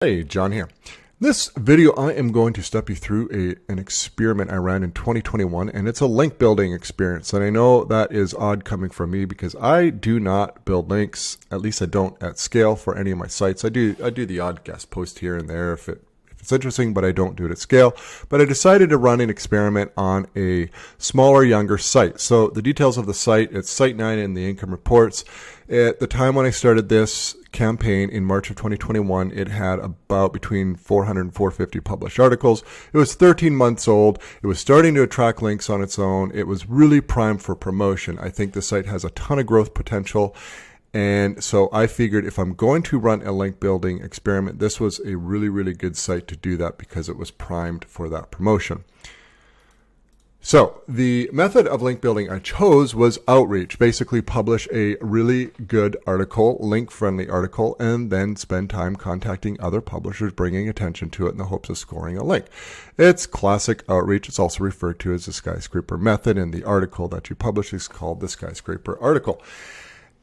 Hey, John here. This video, I am going to step you through an experiment I ran in 2021, and it's a link building experience. And I know that is odd coming from me because I do not build links. At least I don't at scale for any of my sites. I do the odd guest post here and there if it's interesting, but I don't do it at scale. But I decided to run an experiment on a smaller, younger site. So the details of the site, it's Site 9 in the income reports. At the time when I started this campaign in March of 2021, it had about between 400 and 450 published articles. It was 13 months old. It was starting to attract links on its own. It was really primed for promotion. I think the site has a ton of growth potential. And so I figured if I'm going to run a link building experiment, this was a really, really good site to do that because it was primed for that promotion. So the method of link building I chose was outreach. Basically publish a really good article, link-friendly article, and then spend time contacting other publishers, bringing attention to it in the hopes of scoring a link. It's classic outreach. It's also referred to as the skyscraper method, and the article that you publish is called the skyscraper article.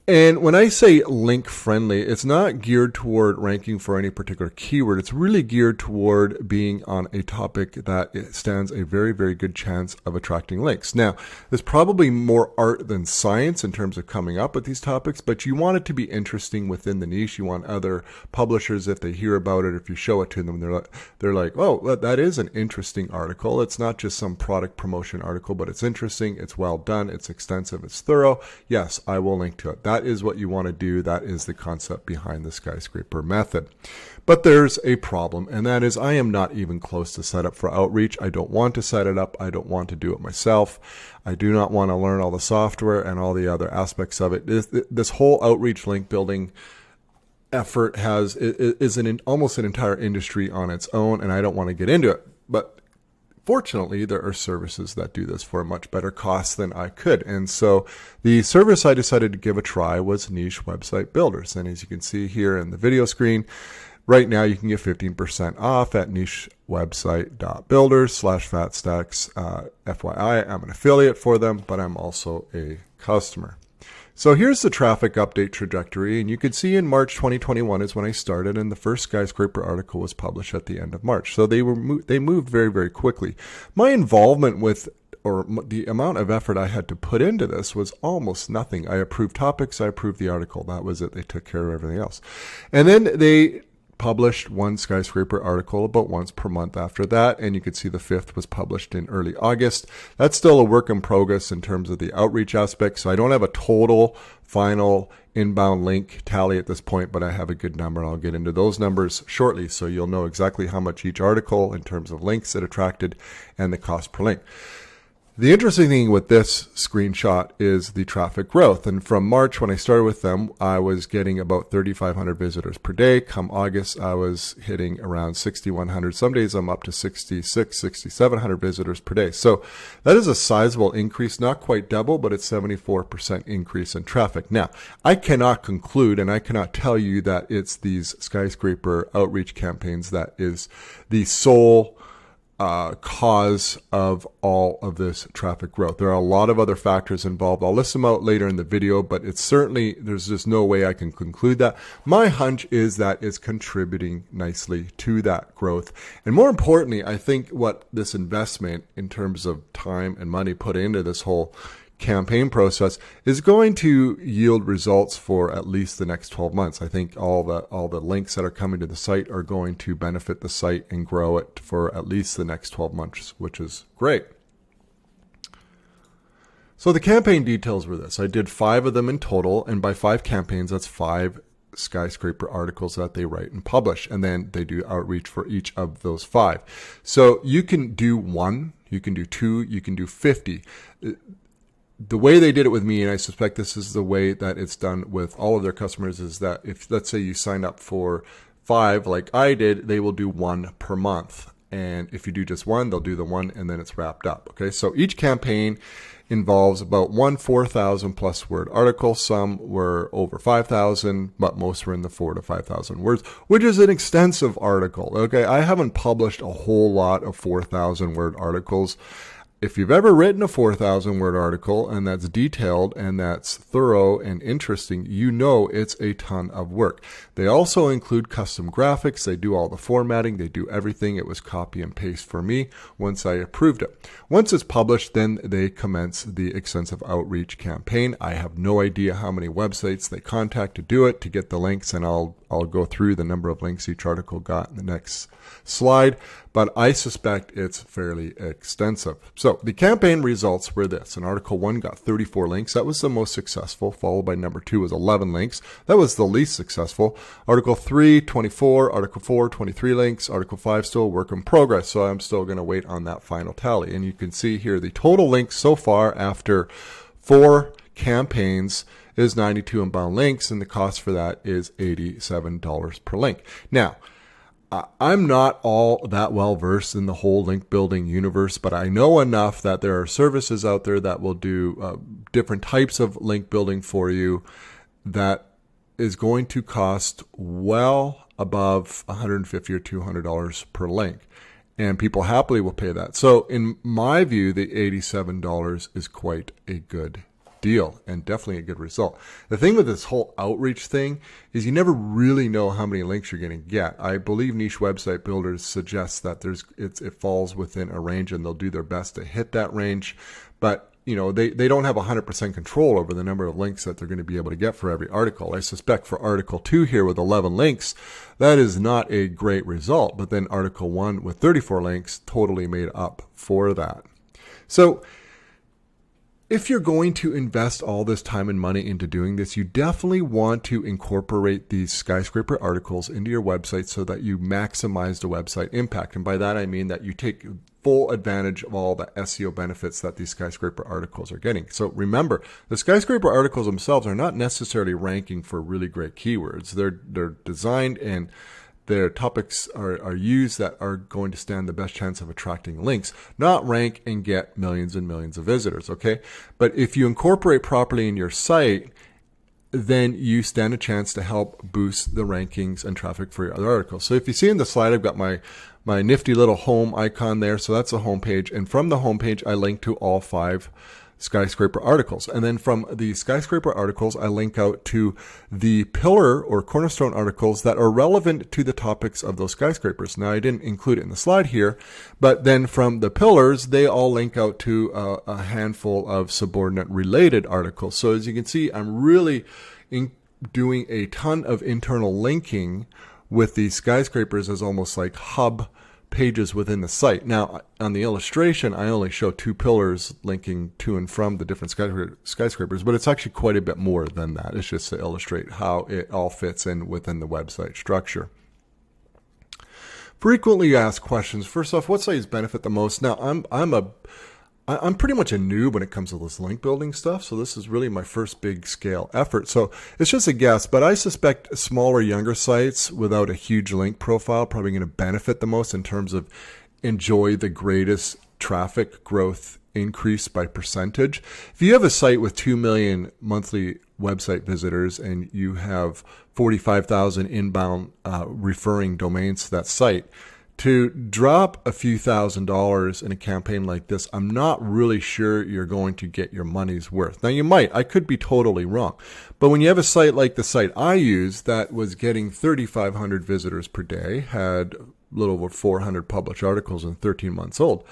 And when I say link friendly, it's not geared toward ranking for any particular keyword. It's really geared toward being on a topic that it stands a very, very good chance of attracting links. Now, there's probably more art than science in terms of coming up with these topics, but you want it to be interesting within the niche. You want other publishers, if they hear about it, if you show it to them, they're like, oh, that is an interesting article. It's not just some product promotion article, but it's interesting. It's well done. It's extensive. It's thorough. Yes, I will link to it. That is what you want to do. That is the concept behind the skyscraper method. But there's a problem, and that is I am not even close to set up for outreach. I don't want to set it up. I don't want to do it myself. I do not want to learn all the software and all the other aspects of it. This whole outreach link building effort is almost an entire industry on its own, and I don't want to get into it. But fortunately, there are services that do this for a much better cost than I could. And so the service I decided to give a try was Niche Website Builders. And as you can see here in the video screen, right now you can get 15% off at nichewebsite.builders/fatstacks. FYI, I'm an affiliate for them, but I'm also a customer. So here's the traffic update trajectory, and you can see in March 2021 is when I started, and the first skyscraper article was published at the end of March. So they moved very, very quickly. My involvement with, or the amount of effort I had to put into this was almost nothing. I approved topics, I approved the article. That was it. They took care of everything else. And then they published one skyscraper article about once per month after that, and you could see the 5th was published in early August. That's still a work in progress in terms of the outreach aspect, so I don't have a total final inbound link tally at this point, but I have a good number, and I'll get into those numbers shortly, so you'll know exactly how much each article in terms of links it attracted and the cost per link. The interesting thing with this screenshot is the traffic growth. And from March, when I started with them, I was getting about 3,500 visitors per day. Come August, I was hitting around 6,100. Some days I'm up to 6,600, 6,700 visitors per day. So that is a sizable increase, not quite double, but it's 74% increase in traffic. Now, I cannot conclude and I cannot tell you that it's these skyscraper outreach campaigns that is the sole cause of all of this traffic growth. There are a lot of other factors involved. I'll list them out later in the video, but it's certainly, there's just no way I can conclude that. My hunch is that it's contributing nicely to that growth. And more importantly, I think what this investment in terms of time and money put into this whole campaign process is going to yield results for at least the next 12 months. I think all the links that are coming to the site are going to benefit the site and grow it for at least the next 12 months, which is great. So the campaign details were this. I did 5 of them in total, and by 5 campaigns, that's 5 skyscraper articles that they write and publish, and then they do outreach for each of those 5. So you can do 1, you can do 2, you can do 50. The way they did it with me, and I suspect this is the way that it's done with all of their customers, is that if, let's say you sign up for 5 like I did, they will do 1 per month. And if you do just 1, they'll do the 1 and then it's wrapped up. Okay, so each campaign involves about 1 4,000 plus word article. Some were over 5,000, but most were in the 4,000 to 5,000 words, which is an extensive article. Okay, I haven't published a whole lot of 4,000 word articles. if you've ever written a 4,000 word article and that's detailed and that's thorough and interesting, you know it's a ton of work. They also include custom graphics. They do all the formatting. They do everything. It was copy and paste for me once I approved it. Once it's published, then they commence the extensive outreach campaign. I have no idea how many websites they contact to do it, to get the links, and I'll go through the number of links each article got in the next slide, but I suspect it's fairly extensive. So the campaign results were this. In Article 1 got 34 links. That was the most successful, followed by number 2 was 11 links. That was the least successful. Article 3, 24. Article 4, 23 links. Article 5, still work in progress, so I'm still going to wait on that final tally. And you can see here the total links so far after 4 campaigns is 92 inbound links, and the cost for that is $87 per link. Now, I'm not all that well versed in the whole link building universe, but I know enough that there are services out there that will do different types of link building for you that is going to cost well above $150 or $200 per link. And people happily will pay that. So in my view, the $87 is quite a good deal and definitely a good result. The thing with this whole outreach thing is you never really know how many links you're going to get. I believe niche website builders suggest that it falls within a range and they'll do their best to hit that range. But you know, they don't have 100% control over the number of links that they're going to be able to get for every article. I suspect for Article 2 here with 11 links, that is not a great result. But then Article 1 with 34 links totally made up for that. So if you're going to invest all this time and money into doing this, you definitely want to incorporate these skyscraper articles into your website so that you maximize the website impact. And by that, I mean that you take full advantage of all the SEO benefits that these skyscraper articles are getting. So remember, the skyscraper articles themselves are not necessarily ranking for really great keywords. They're designed and their topics are used that are going to stand the best chance of attracting links, not rank and get millions and millions of visitors, okay? But if you incorporate properly in your site, then you stand a chance to help boost the rankings and traffic for your other articles. So if you see in the slide, I've got my nifty little home icon there. So that's the home page. And from the home page, I link to all 5 skyscraper articles. And then from the skyscraper articles, I link out to the pillar or cornerstone articles that are relevant to the topics of those skyscrapers. Now, I didn't include it in the slide here, but then from the pillars, they all link out to a handful of subordinate related articles. So as you can see, I'm really doing a ton of internal linking with these skyscrapers as almost like hub pages within the site. Now, on the illustration, I only show 2 pillars linking to and from the different skyscrapers, but it's actually quite a bit more than that. It's just to illustrate how it all fits in within the website structure. Frequently asked questions. First off, what sites benefit the most? Now, I'm pretty much a noob when it comes to this link building stuff, so this is really my first big scale effort. So it's just a guess, but I suspect smaller, younger sites without a huge link profile probably going to benefit the most in terms of enjoy the greatest traffic growth increase by percentage. If you have a site with 2 million monthly website visitors and you have 45,000 inbound referring domains to that site, to drop a few $1,000s in a campaign like this, I'm not really sure you're going to get your money's worth. Now, you might. I could be totally wrong. But when you have a site like the site I use that was getting 3,500 visitors per day, had a little over 400 published articles and 13 months old,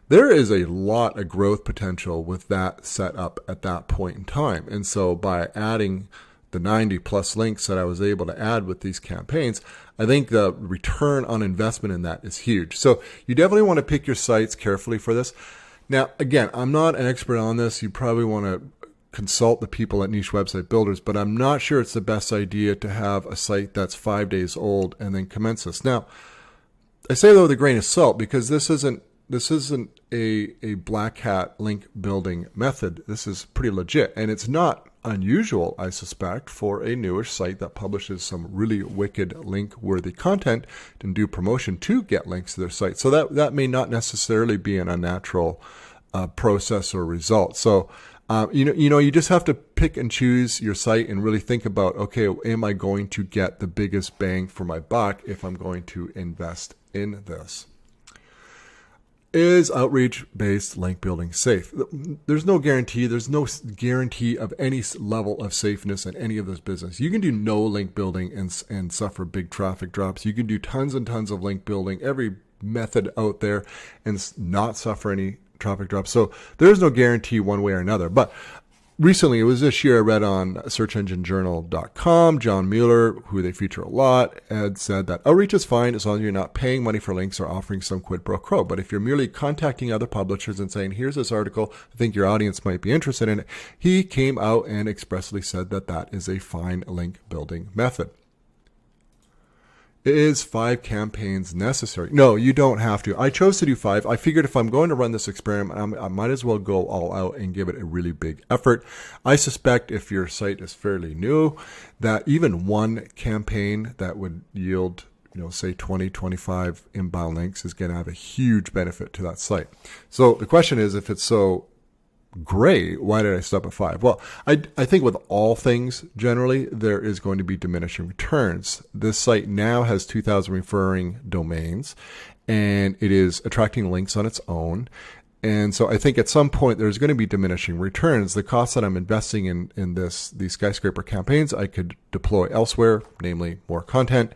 there is a lot of growth potential with that set up at that point in time. And so by adding the 90 plus links that I was able to add with these campaigns, I think the return on investment in that is huge. So you definitely want to pick your sites carefully for this. Now, again, I'm not an expert on this. You probably want to consult the people at Niche Website Builders, but I'm not sure it's the best idea to have a site that's 5 days old and then commence this. Now, I say that with a grain of salt because this isn't a black hat link building method. This is pretty legit, and it's not unusual, I suspect, for a newish site that publishes some really wicked link-worthy content and do promotion to get links to their site. So that may not necessarily be an unnatural process or result. So you just have to pick and choose your site and really think about, okay, am I going to get the biggest bang for my buck if I'm going to invest in this? Is outreach-based link building safe? There's no guarantee. There's no guarantee of any level of safeness in any of this business. You can do no link building and suffer big traffic drops. You can do tons and tons of link building, every method out there, and not suffer any traffic drops. So there's no guarantee one way or another. But recently, it was this year, I read on searchenginejournal.com, John Mueller, who they feature a lot, had said that outreach is fine as long as you're not paying money for links or offering some quid pro quo. But if you're merely contacting other publishers and saying, here's this article, I think your audience might be interested in it, he came out and expressly said that that is a fine link building method. Is 5 campaigns necessary? No, you don't have to. I chose to do 5. I figured if I'm going to run this experiment, I might as well go all out and give it a really big effort. I suspect if your site is fairly new, that even one campaign that would yield, say 20, 25 inbound links is going to have a huge benefit to that site. So the question is, if it's so great, why did I stop at 5? Well, I think with all things, generally, there is going to be diminishing returns. This site now has 2,000 referring domains, and it is attracting links on its own. And so I think at some point there's going to be diminishing returns. The cost that I'm investing in these skyscraper campaigns, I could deploy elsewhere, namely more content,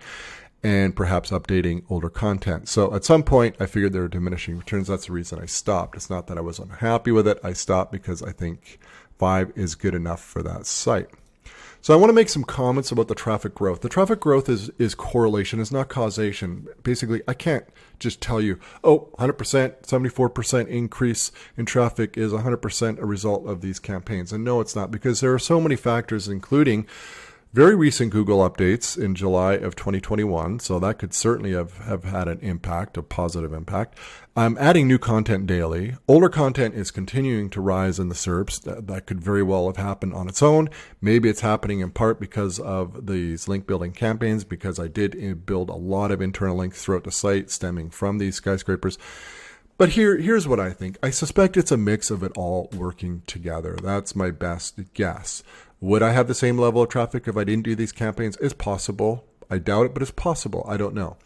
and perhaps updating older content. So at some point, I figured there were diminishing returns. That's the reason I stopped. It's not that I was unhappy with it. I stopped because I think 5 is good enough for that site. So I want to make some comments about the traffic growth. The traffic growth is correlation, it's not causation. Basically, I can't just tell you, 100%, 74% increase in traffic is 100% a result of these campaigns. And no, it's not, because there are so many factors, including very recent Google updates in July of 2021, so that could certainly have had an impact, a positive impact. I'm adding new content daily. Older content is continuing to rise in the SERPs. That could very well have happened on its own. Maybe it's happening in part because of these link building campaigns, because I did build a lot of internal links throughout the site stemming from these skyscrapers. But here's what I think. I suspect it's a mix of it all working together. That's my best guess. Would I have the same level of traffic if I didn't do these campaigns? It's possible. I doubt it, but it's possible. I don't know.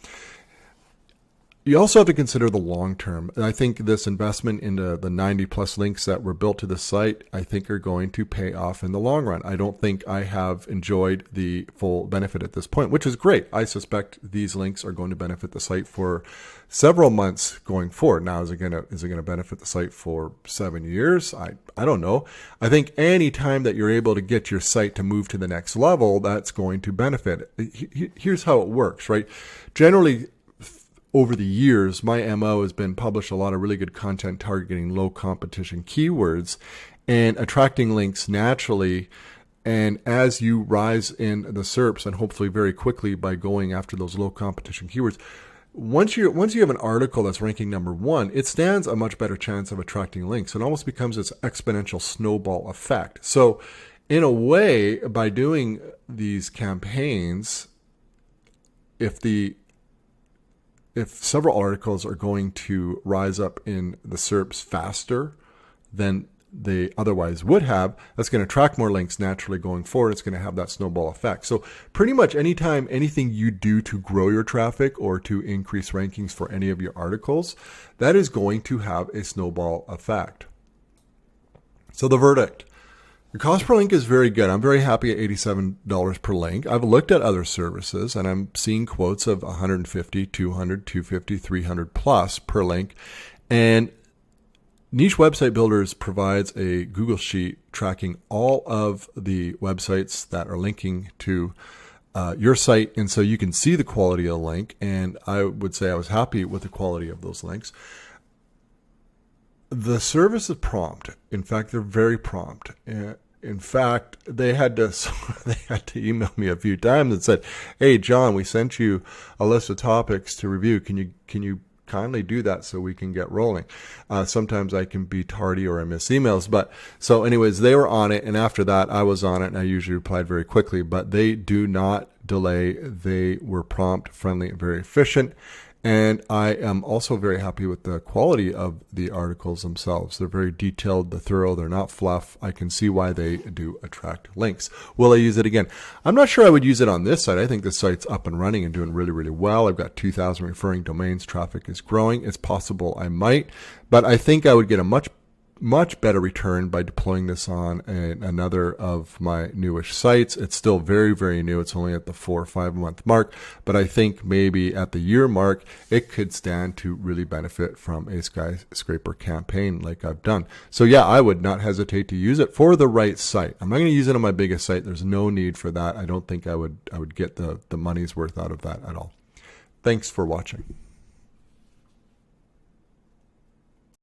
You also have to consider the long term. And I think this investment into the 90 plus links that were built to the site, I think are going to pay off in the long run. I don't think I have enjoyed the full benefit at this point, which is great. I suspect these links are going to benefit the site for several months going forward. Now, is it going to benefit the site for 7 years? I don't know. I think any time that you're able to get your site to move to the next level, that's going to benefit. Here's how it works, right? Generally, over the years, my MO has been publish a lot of really good content targeting low competition keywords and attracting links naturally. And as you rise in the SERPs, and hopefully very quickly by going after those low competition keywords, once you have an article that's ranking number 1, it stands a much better chance of attracting links. It almost becomes this exponential snowball effect. So in a way, by doing these campaigns, if several articles are going to rise up in the SERPs faster than they otherwise would have, that's going to attract more links naturally going forward. It's going to have that snowball effect. So pretty much anytime anything you do to grow your traffic or to increase rankings for any of your articles, that is going to have a snowball effect. So the verdict. The cost per link is very good. I'm very happy at $87 per link. I've looked at other services and I'm seeing quotes of $150, $200, $250, $300 plus per link. And Niche Website Builders provides a Google Sheet tracking all of the websites that are linking to your site. And so you can see the quality of the link. And I would say I was happy with the quality of those links. The service is prompt. In fact, they're very prompt. In fact, they had to email me a few times and said, "Hey, John, we sent you a list of topics to review. Can you kindly do that so we can get rolling?" Sometimes I can be tardy or I miss emails. But so anyways, they were on it. And after that, I was on it and I usually replied very quickly. But they do not delay. They were prompt, friendly, and very efficient. And I am also very happy with the quality of the articles themselves. They're very detailed, they're thorough, they're not fluff. I can see why they do attract links. Will I use it again? I'm not sure I would use it on this site. I think this site's up and running and doing really, really well. I've got 2,000 referring domains. Traffic is growing. It's possible I might, but I think I would get a much better return by deploying this on another of my newish sites. It's still very, very new. It's only at the 4 or 5 month mark, but I think maybe at the year mark, it could stand to really benefit from a skyscraper campaign like I've done. So yeah, I would not hesitate to use it for the right site. I'm not going to use it on my biggest site. There's no need for that. I don't think I would get the money's worth out of that at all. Thanks for watching.